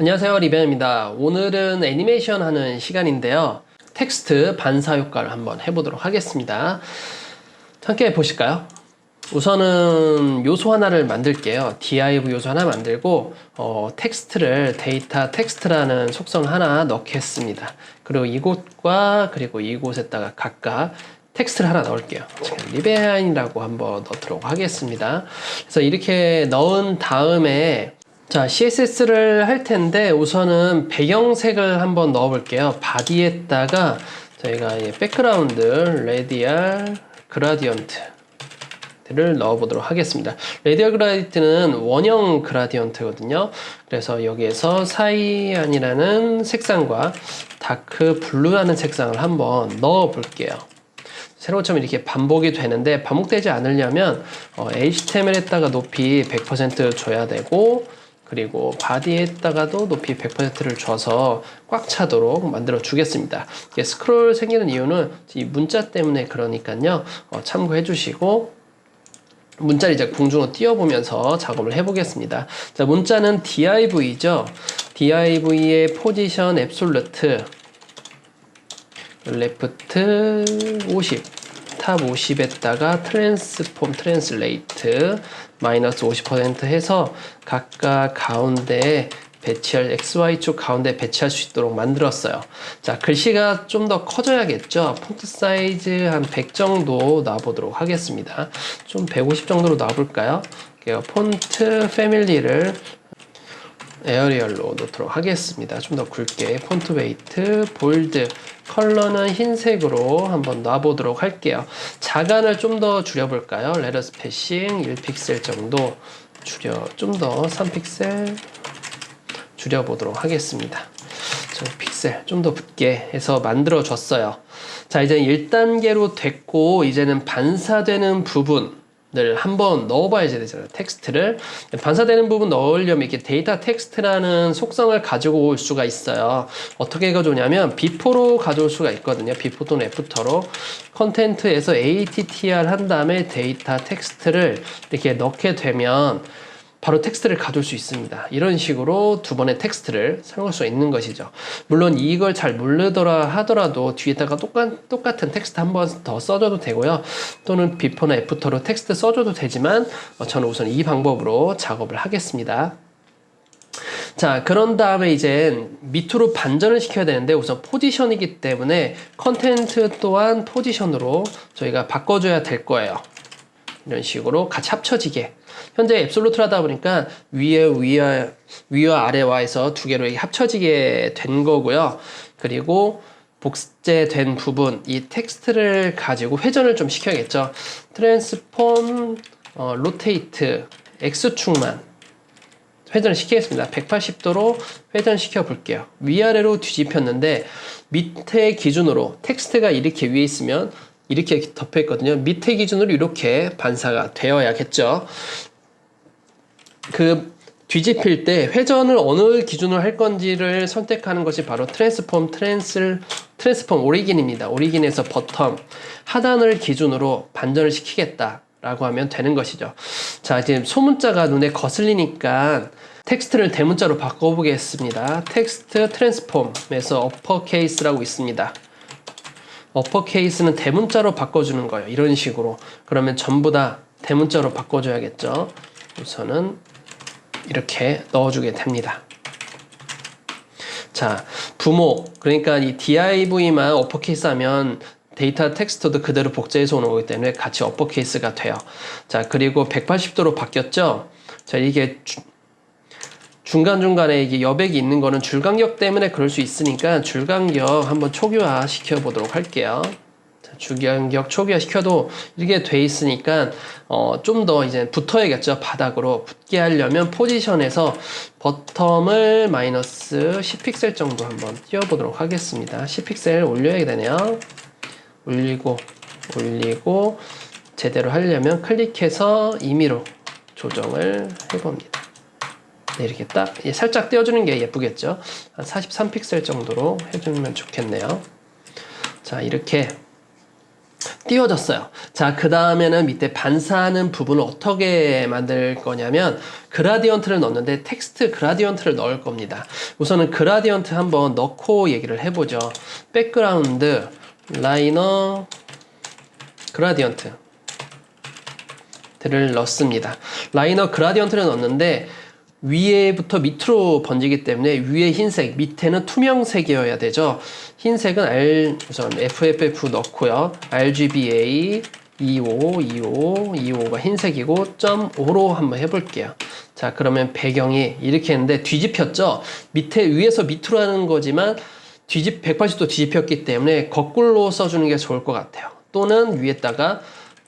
안녕하세요, 리벤입니다. 오늘은 애니메이션 하는 시간인데요. 텍스트 반사 효과를 한번 해보도록 하겠습니다. 함께 보실까요? 우선은 요소 하나를 만들게요. div 요소 하나 만들고 텍스트를 데이터 텍스트라는 속성 하나 넣겠습니다. 그리고 이곳과 그리고 이곳에다가 각각 텍스트를 하나 넣을게요. 리벤이라고 한번 넣도록 하겠습니다. 그래서 이렇게 넣은 다음에 자, CSS를 할 텐데 우선은 배경색을 한번 넣어 볼게요. 바디에다가 저희가 백그라운드 레디얼 그라디언트를 넣어 보도록 하겠습니다. 레디얼 그라디언트는 원형 그라디언트거든요. 그래서 여기에서 사이안이라는 색상과 다크 블루라는 색상을 한번 넣어 볼게요. 새로처럼 이렇게 반복이 되는데 반복되지 않으려면 HTML에다가 높이 100% 줘야 되고, 그리고 바디에다가도 높이 100%를 줘서 꽉 차도록 만들어 주겠습니다. 이게 스크롤 생기는 이유는 이 문자 때문에 그러니까요. 참고해 주시고, 문자를 이제 공중으로 띄워보면서 작업을 해보겠습니다. 자, 문자는 div죠. div의 포지션 앱솔루트 레프트 50, 탑 50에다가 트랜스폼 트랜슬레이트 마이너스 50% 해서 각각 가운데에 배치할 XY축 가운데 배치할 수 있도록 만들었어요. 자, 글씨가 좀 더 커져야겠죠. 폰트 사이즈 한 100 정도 놔보도록 하겠습니다. 좀 150 정도로 놔볼까요? 폰트 패밀리를 에어리얼로 놓도록 하겠습니다. 좀 더 굵게 폰트 웨이트, 볼드, 컬러는 흰색으로 한번 놔보도록 할게요. 자간을 좀 더 줄여볼까요? 레터 스페이싱 1픽셀 정도 좀 더 3픽셀 줄여보도록 하겠습니다. 저 픽셀 좀 더 붙게 해서 만들어 줬어요. 자, 이제 1단계로 됐고 이제는 반사되는 부분 을 한번 넣어봐야 되잖아요. 텍스트를 반사되는 부분 넣으려면 이렇게 데이터 텍스트라는 속성을 가지고 올 수가 있어요. 어떻게 가져오냐면 비포로 가져올 수가 있거든요. 비포 또는 애프터로 컨텐트에서 attr 한 다음에 데이터 텍스트를 이렇게 넣게 되면 바로 텍스트를 가져올 수 있습니다. 이런 식으로 두 번의 텍스트를 사용할 수 있는 것이죠. 물론 이걸 잘 모르더라 하더라도 뒤에다가 똑같은 텍스트 한 번 더 써줘도 되고요. 또는 비포나 애프터로 텍스트 써줘도 되지만 저는 우선 이 방법으로 작업을 하겠습니다. 자, 그런 다음에 이제 밑으로 반전을 시켜야 되는데 우선 포지션이기 때문에 컨텐트 또한 포지션으로 저희가 바꿔줘야 될 거예요. 이런 식으로 같이 합쳐지게. 현재 앱솔루트를 하다 보니까 위와 아래와 해서 두 개로 합쳐지게 된 거고요. 그리고 복제된 부분, 이 텍스트를 가지고 회전을 좀 시켜야겠죠. 트랜스폼, 로테이트, X축만 회전을 시키겠습니다. 180도로 회전시켜 볼게요. 위아래로 뒤집혔는데 밑에 기준으로 텍스트가 이렇게 위에 있으면 이렇게 덮여 있거든요. 밑에 기준으로 이렇게 반사가 되어야겠죠. 그 뒤집힐 때 회전을 어느 기준으로 할 건지를 선택하는 것이 바로 트랜스폼 오리긴입니다. 오리긴에서 버텀 하단을 기준으로 반전을 시키겠다 라고 하면 되는 것이죠. 자, 지금 소문자가 눈에 거슬리니까 텍스트를 대문자로 바꿔보겠습니다. 텍스트 트랜스폼에서 어퍼케이스라고 있습니다. 어퍼케이스는 대문자로 바꿔주는 거예요. 이런 식으로. 그러면 전부 다 대문자로 바꿔줘야겠죠. 우선은 이렇게 넣어주게 됩니다. 자, 부모. 그러니까 이 div만 어퍼케이스 하면 데이터 텍스트도 그대로 복제해서 오는 거기 때문에 같이 어퍼케이스가 돼요. 자, 그리고 180도로 바뀌었죠. 자, 이게 중간중간에 이게 여백이 있는 거는 줄간격 때문에 그럴 수 있으니까 줄간격 한번 초기화 시켜보도록 할게요. 자, 줄간격 초기화 시켜도 이렇게 돼 있으니까 좀 더 이제 붙어야겠죠. 바닥으로 붙게 하려면 포지션에서 버텀을 마이너스 10픽셀 정도 한번 띄워보도록 하겠습니다. 10픽셀 올려야 되네요. 올리고 제대로 하려면 클릭해서 임의로 조정을 해봅니다. 네, 이렇게 딱 살짝 떼어주는 게 예쁘겠죠. 한 43픽셀 정도로 해주면 좋겠네요. 자, 이렇게 띄워졌어요. 자, 그 다음에는 밑에 반사하는 부분을 어떻게 만들 거냐면 그라디언트를 넣는데 텍스트 그라디언트를 넣을 겁니다. 우선은 그라디언트 한번 넣고 얘기를 해보죠. 백그라운드 라이너 그라디언트 를 넣습니다. 라이너 그라디언트를 넣는데 위에부터 밑으로 번지기 때문에 위에 흰색, 밑에는 투명색이어야 되죠. 흰색은 우선 FFF 넣고요. RGBA 25가 흰색이고 0.5로 한번 해볼게요. 자, 그러면 배경이 이렇게 했는데 뒤집혔죠? 위에서 밑으로 하는 거지만 180도 뒤집혔기 때문에 거꾸로 써주는 게 좋을 것 같아요. 또는 위에다가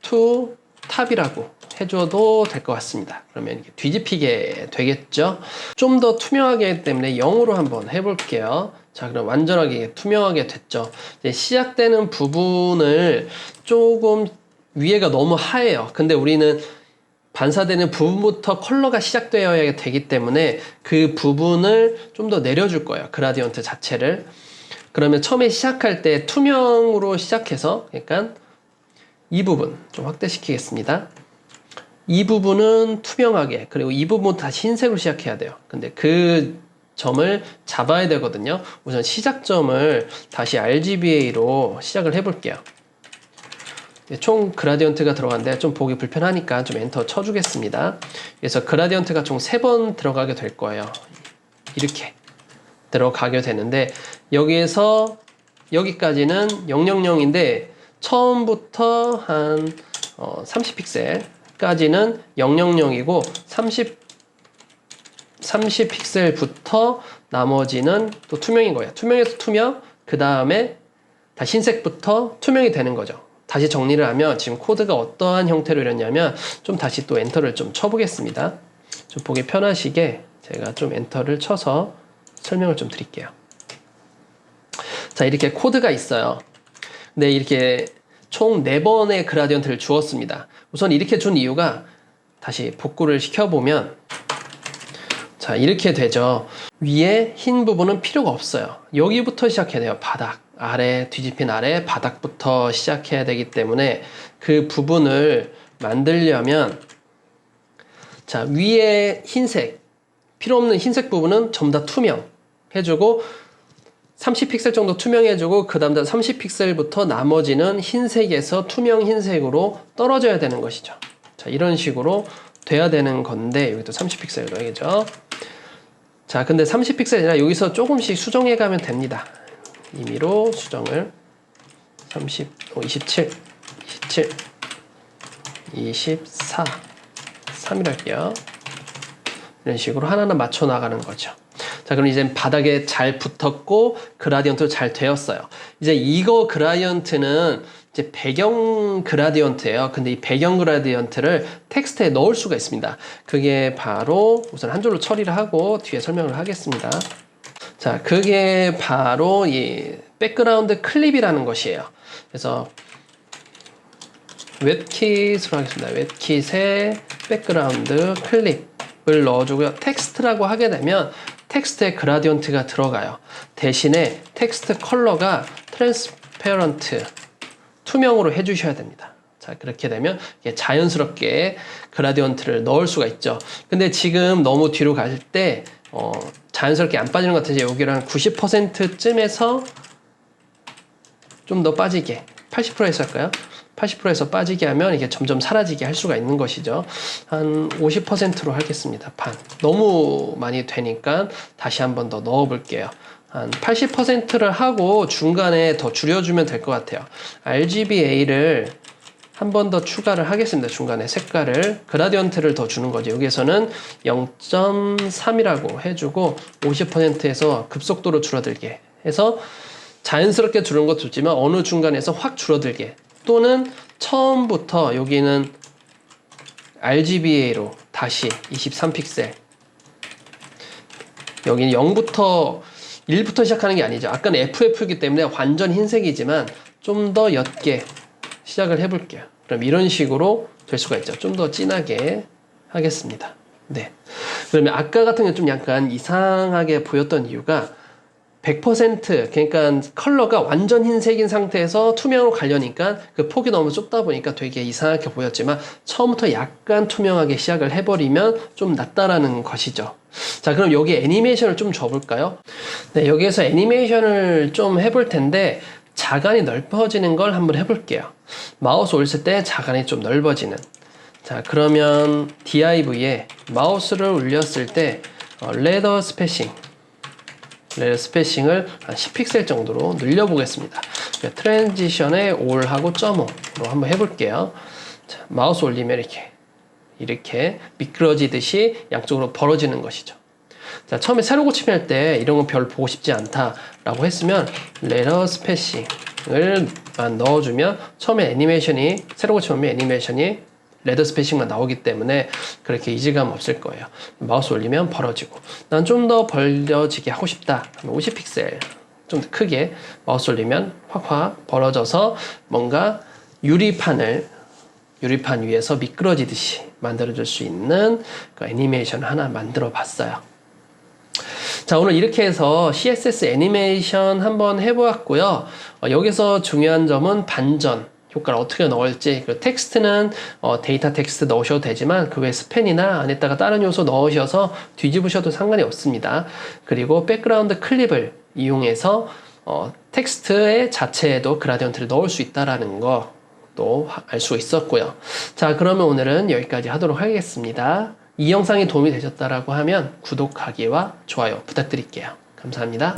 to 탑이라고 해줘도 될 것 같습니다. 그러면 이렇게 뒤집히게 되겠죠? 좀 더 투명하게 하기 때문에 0으로 한번 해볼게요. 자, 그럼 완전하게 투명하게 됐죠? 이제 시작되는 부분을 조금 위에가 너무 하얘요. 근데 우리는 반사되는 부분부터 컬러가 시작되어야 되기 때문에 그 부분을 좀 더 내려줄 거예요. 그라디언트 자체를. 그러면 처음에 시작할 때 투명으로 시작해서 약간 이 부분 좀 확대시키겠습니다. 이 부분은 투명하게, 그리고 이 부분 다시 흰색으로 시작해야 돼요. 근데 그 점을 잡아야 되거든요. 우선 시작점을 다시 RGBA로 시작을 해볼게요. 총 그라디언트가 들어간데 좀 보기 불편하니까 좀 엔터 쳐주겠습니다. 그래서 그라디언트가 총 3번 들어가게 될 거예요. 이렇게 들어가게 되는데 여기에서 여기까지는 000인데 처음부터 한 30픽셀까지는 000이고 30픽셀부터 나머지는 또 투명인 거예요. 투명에서 투명, 그 다음에 다시 흰색부터 투명이 되는 거죠. 다시 정리를 하면 지금 코드가 어떠한 형태로 이랬냐면 좀 다시 또 엔터를 좀 쳐보겠습니다. 좀 보기 편하시게 제가 좀 엔터를 쳐서 설명을 좀 드릴게요. 자, 이렇게 코드가 있어요. 네, 이렇게 총 4번의 그라디언트를 주었습니다. 우선 이렇게 준 이유가 다시 복구를 시켜보면 자, 이렇게 되죠. 위에 흰 부분은 필요가 없어요. 여기부터 시작해야 돼요. 바닥, 아래, 뒤집힌 아래, 바닥부터 시작해야 되기 때문에 그 부분을 만들려면 자, 위에 흰색, 필요 없는 흰색 부분은 전부 다 투명 해주고 30픽셀 정도 투명해주고 그 다음 30픽셀부터 나머지는 흰색에서 투명 흰색으로 떨어져야 되는 것이죠. 자, 이런 식으로 돼야 되는 건데 여기도 30픽셀 넣어야죠. 자, 근데 30픽셀이 아니라 여기서 조금씩 수정해 가면 됩니다. 임의로 수정을 30, 27, 24, 3이라 할게요. 이런 식으로 하나하나 맞춰 나가는 거죠. 자, 그럼 이제 바닥에 잘 붙었고 그라디언트도 잘 되었어요. 이제 이거 그라디언트는 이제 배경 그라디언트예요. 근데 이 배경 그라디언트를 텍스트에 넣을 수가 있습니다. 그게 바로 우선 한 줄로 처리를 하고 뒤에 설명을 하겠습니다. 자, 그게 바로 이 백그라운드 클립이라는 것이에요. 그래서 웹킷으로 하겠습니다. 웹킷에 백그라운드 클립을 넣어주고요. 텍스트라고 하게 되면 텍스트에 그라디언트가 들어가요. 대신에 텍스트 컬러가 트랜스페런트, 투명으로 해주셔야 됩니다. 자, 그렇게 되면 자연스럽게 그라디언트를 넣을 수가 있죠. 근데 지금 너무 뒤로 갈 때 자연스럽게 안 빠지는 것 같아서 여기를 한 90%쯤에서 좀 더 빠지게 80%에서 할까요? 80%에서 빠지게 하면 이게 점점 사라지게 할 수가 있는 것이죠. 한 50%로 하겠습니다. 반. 너무 많이 되니까 다시 한 번 더 넣어 볼게요. 한 80%를 하고 중간에 더 줄여주면 될 것 같아요. RGBA를 한 번 더 추가를 하겠습니다. 중간에 색깔을, 그라디언트를 더 주는 거죠. 여기에서는 0.3이라고 해주고 50%에서 급속도로 줄어들게 해서 자연스럽게 줄는 것도 좋지만 어느 중간에서 확 줄어들게, 또는 처음부터 여기는 RGBA로 다시 23픽셀, 여기는 0부터 1부터 시작하는 게 아니죠. 아까는 FF이기 때문에 완전 흰색이지만 좀 더 옅게 시작을 해볼게요. 그럼 이런 식으로 될 수가 있죠. 좀 더 진하게 하겠습니다. 네. 그러면 아까 같은 게 좀 약간 이상하게 보였던 이유가 100% 그러니까 컬러가 완전 흰색인 상태에서 투명으로 가려니까 그 폭이 너무 좁다 보니까 되게 이상하게 보였지만 처음부터 약간 투명하게 시작을 해버리면 좀 낫다라는 것이죠. 자, 그럼 여기 애니메이션을 좀 줘볼까요? 네, 여기에서 애니메이션을 좀 해볼 텐데 자간이 넓어지는 걸 한번 해볼게요. 마우스 올렸을 때 자간이 좀 넓어지는. 자, 그러면 div에 마우스를 올렸을 때 레더 스페싱 레이어 스페이싱을 한 10픽셀 정도로 늘려보겠습니다. 트랜지션에 올하고 0.5로 한번 해볼게요. 자, 마우스 올리면 이렇게 미끄러지듯이 양쪽으로 벌어지는 것이죠. 자, 처음에 세로 고침할 때 이런 건 별 보고 싶지 않다라고 했으면 레이어 스페이싱을 넣어주면 처음에 애니메이션이 세로 고침하면 애니메이션이 레더 스페이싱만 나오기 때문에 그렇게 이질감 없을 거예요. 마우스 올리면 벌어지고 난 좀 더 벌려지게 하고 싶다 하면 50픽셀 좀 더 크게 마우스 올리면 확확 벌어져서 뭔가 유리판 위에서 미끄러지듯이 만들어줄 수 있는 그 애니메이션 하나 만들어 봤어요. 자, 오늘 이렇게 해서 CSS 애니메이션 한번 해보았고요. 여기서 중요한 점은 반전 효과를 어떻게 넣을지, 그 텍스트는 데이터 텍스트 넣으셔도 되지만 그 외 스팬이나 안에다가 다른 요소 넣으셔서 뒤집으셔도 상관이 없습니다. 그리고 백그라운드 클립을 이용해서 텍스트의 자체에도 그라디언트를 넣을 수 있다는 것도 알 수 있었고요. 자, 그러면 오늘은 여기까지 하도록 하겠습니다. 이 영상이 도움이 되셨다라고 하면 구독하기와 좋아요 부탁드릴게요. 감사합니다.